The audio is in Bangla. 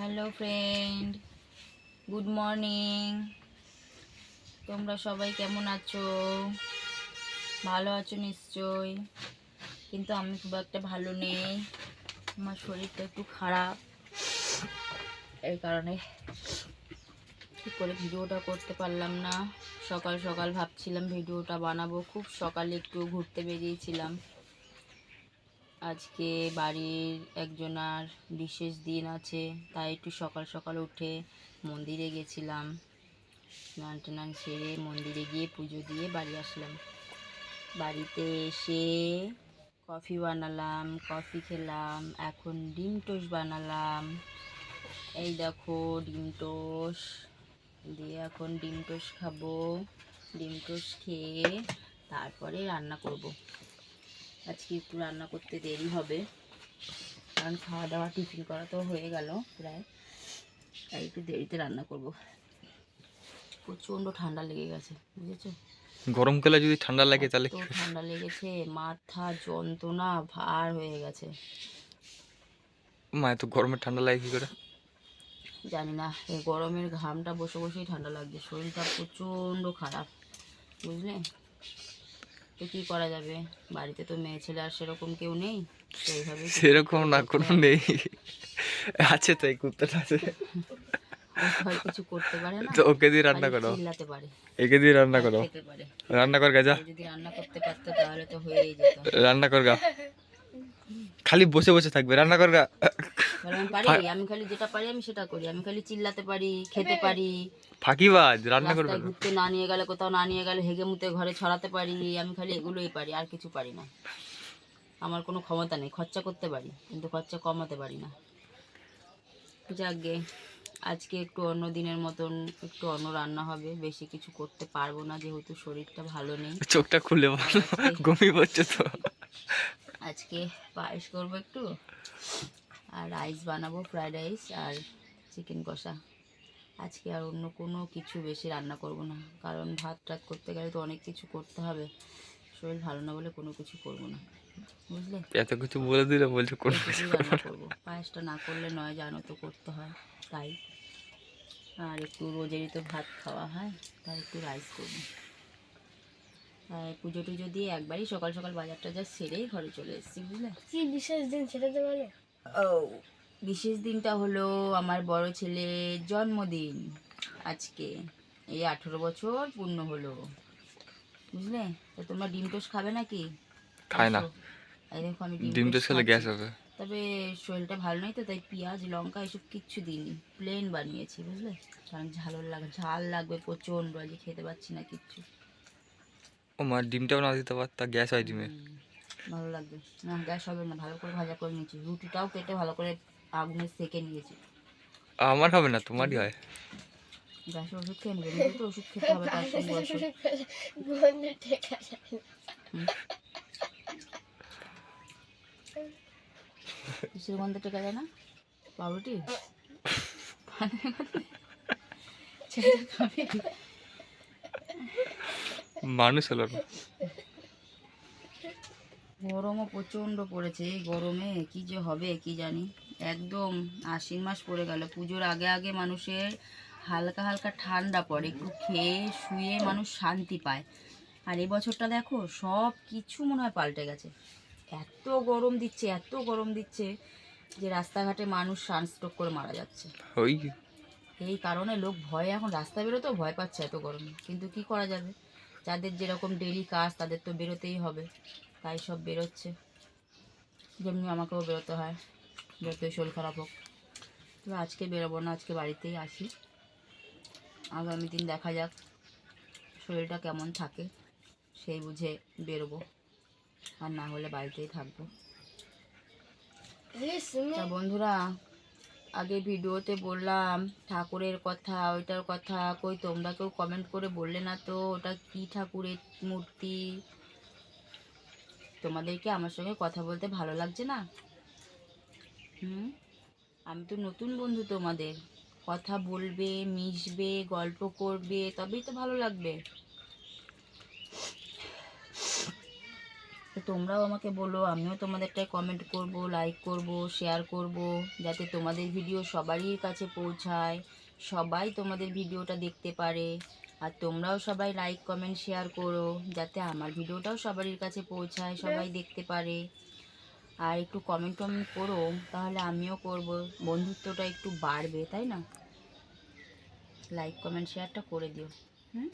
Hello friend, good morning. তোমরা সবাই কেমন আছো? ভালো আছো নিশ্চয়ই, কিন্তু আমি খুব একটা ভালো নেই। আমার শরীরটা একটু খারাপ, এই কারণে ঠিক করে ভিডিওটা করতে পারলাম না। সকাল সকাল ভাবছিলাম ভিডিওটা বানাবো, খুব সকালে একটু ঘুরতে বেরিয়েছিলাম। আজকে বাড়ির একজনার বিশেষ দিন আছে, তাই একটু সকাল সকাল উঠে মন্দিরে গেছিলাম। স্নান টান সেরে মন্দিরে গিয়ে পুজো দিয়ে বাড়ি আসলাম। বাড়িতে এসে কফি বানালাম, কফি খেলাম। এখন ডিম টোস্ট বানালাম, এই দেখো ডিম টোস্ট দিয়ে এখন ডিম টোস্ট খাবো। ডিম টোস্ট খেয়ে তারপরে রান্না করব। আজকে একটু রান্না করতে দেরি হবে, কারণ খাওয়া দাওয়া টিফিন করা তো হয়ে গেল প্রায়, তাই একটু দেরিতে রান্না করব। প্রচণ্ড ঠান্ডা লেগে গেছে, বুঝেছো? গরমকালে যদি ঠান্ডা লাগে তাহলে এত ঠান্ডা লেগেছে, মাথা যন্ত্রণা ভার হয়ে গেছে। মা এত গরমে ঠান্ডা লাগে কি করে? জানি না, এই গরমের ঘামটা বসে বসেই ঠান্ডা লাগছে। শরীরটা প্রচণ্ড খারাপ, বুঝলে? তো কী করা যাবে, বাড়িতে তো মেয়ে ছেলে আর সেরকম কেউ নেই, তো এইভাবেই সেরকম না, করতে কোনো হবে। নেই। আছে তো, এই কুত্তাটা আছে। ও তো আর কিছু করতে পারে না, তো ওকে দিয়ে রান্না খালি করো, চিল্লাতে পারে একে দিয়ে রান্না আর করো। খেতে পারে। রান্না কর গা, যা ও যদি রান্না করতে পারতো তাহলে তো হয়েই যেত। রান্না কর গা। খালি বসে বসে থাকবে, রান্না কর গা। বলে আমি পারি, আমি খালি যেটা পারি আমি সেটা করি। আমি খালি চিল্লাতে পারি, খেতে পারি, ফাঁকিবাজ, রান্না করবে রাস্তায় না। ঘুরতে না নিয়ে গেলে, কোথাও না নিয়ে গেলে হেগে মুতে ঘরে ছড়াতে পারি। আমি খালি এগুলোই পারি, আর কিছু পারি না। আমার কোনো ক্ষমতা নেই। খরচা করতে পারি, কিন্তু খরচা কমাতে পারি না। যাকগে, আজকে একটু অন্য দিনের মতন একটু অন্য রান্না হবে। বেশি কিছু করতে পারবো না, যেহেতু শরীরটা ভালো নেই। চোখটা খুলে তাই বলো, আজকে ঘুমিয়ে পড়ছে তো। আজকে পায়েস করবো একটু, আর রাইস বানাবো, ফ্রাইড রাইস আর চিকেন কষা। আজকে আর অন্য কোনো কিছু বেশি রান্না করব না, কারণ ভাত টাত করতে গেলে তো অনেক কিছু করতে হবে। শরীর ভালো না বলে কোনো কিছু করব না, বুঝলে? এত কিছু বলে দিলে বলছো কোনো কিছু এইটুকুই করবো রান্না না। করব। পায়েসটা না করলে নয়, জানো তো, করতে হয় তাই। আর একটু রোজেরই তো ভাত খাওয়া হয়, তাই একটু রাইস করব। পুজো টুজো দিয়ে একবারই সকাল সকাল বাজার টাজার সেরেই ঘরে চলে এসেছি, বুঝলে? কি বিশেষ দিন সেটা তো বলো। ও, বিশেষ দিনটা হলো আমার বড় ছেলের জন্মদিন আজকে। এই 18 বছর পূর্ণ হলো, বুঝলে? তো তোমরা ডিম টোস্ট খাবে নাকি? খায় না, আসো। এই দেখো আমি ডিম ডিম টোস্ট টোস্ট খেলে খাচ্ছি। গ্যাস হবে। তবে শরীরটা ভালো নয় তো, তাই পেঁয়াজ লঙ্কা এসব কিচ্ছু দিইনি, প্লেন বানিয়েছি, বুঝলে? কারণ ঝাল লাগবে প্রচণ্ড, আজকে খেতে পাচ্ছি না কিচ্ছু। ও মা, ডিমটাও না দিতে পারতা, গ্যাস হয় ডিমে। ভালো লাগবে না, গ্যাস হবে না। ভালো করে ভাজা করে নিয়েছি, রুটিটাও কেটে ভালো করে আগুনে সেঁকে নিয়েছি, আমার হবে না, তোমারই বুঝলে? হয়। গ্যাসের ওষুধ খেয়ে নেবে, নিজে তো ওষুধ খেতে হবে তার সঙ্গে ওষুধ। গন্ধ টেকা যায় না। হুম, কিসের গন্ধ টেকা যায় না? পাউরুটি ছেলে খাবি? মানুষ হলো না। গরমও প্রচণ্ড পড়েছে, এই গরমে কি যে হবে কি জানি। একদম আশ্বিন মাস পড়ে গেল, পুজোর আগে আগে মানুষের হালকা হালকা ঠান্ডা পড়ে, একটু খেয়ে শুয়ে মানুষ শান্তি পায়। আর এই বছরটা দেখো, সব কিছু মনে হয় পাল্টে গেছে। এত গরম দিচ্ছে, এত গরম দিচ্ছে যে রাস্তাঘাটে মানুষ সানস্ট্রোক করে মারা যাচ্ছে। ওই এই কারণে লোক ভয়ে এখন রাস্তায় বেরোতেও ভয় পাচ্ছে, এত গরমে। কিন্তু কি করা যাবে, যাদের যেরকম ডেলি কাজ তাদের তো বেরোতেই হবে, তাই সব বেরোচ্ছে। যেমনি আমাকেও বেরোতে হয়, বেরোতেই শরীর খারাপ হোক। তবে আজকে বেরোবো না, আজকে বাড়িতেই আসি। আগামী দিন দেখা যাক শরীরটা কেমন থাকে, সেই বুঝে বেরোবো, আর না হলে বাড়িতেই থাকবো। তা বন্ধুরা, আগে ভিডিওতে বললাম ঠাকুরের কথা, ওইটার কথা, কই তোমরা কেউ কমেন্ট করে বললে না তো ওটা কি ঠাকুরের মূর্তি? তোমাদেরকে আমার সঙ্গে কথা বলতে ভালো লাগছে না? আমি তো নতুন বন্ধু তোমাদের, কথা বলবে, মিশবে, গল্প করবে, তবেই তো ভালো লাগবে। তো তোমরাও আমাকে বলো, আমিও তোমাদেরটাই কমেন্ট করব, লাইক করব, শেয়ার করব, যাতে তোমাদের ভিডিও সবারই কাছে পৌঁছায়, সবাই তোমাদের ভিডিওটা দেখতে পারে। আর তোমরাও সবাই লাইক কমেন্ট শেয়ার করো, যাতে আমার ভিডিওটাও সবারই কাছে পৌঁছায়, সবাই দেখতে পারে। আর একটু কমেন্ট টমেন্ট করো, তাহলে আমিও করব, বন্ধুত্বটা একটু বাড়বে, তাই না? লাইক কমেন্ট শেয়ারটা করে দিও। হুম।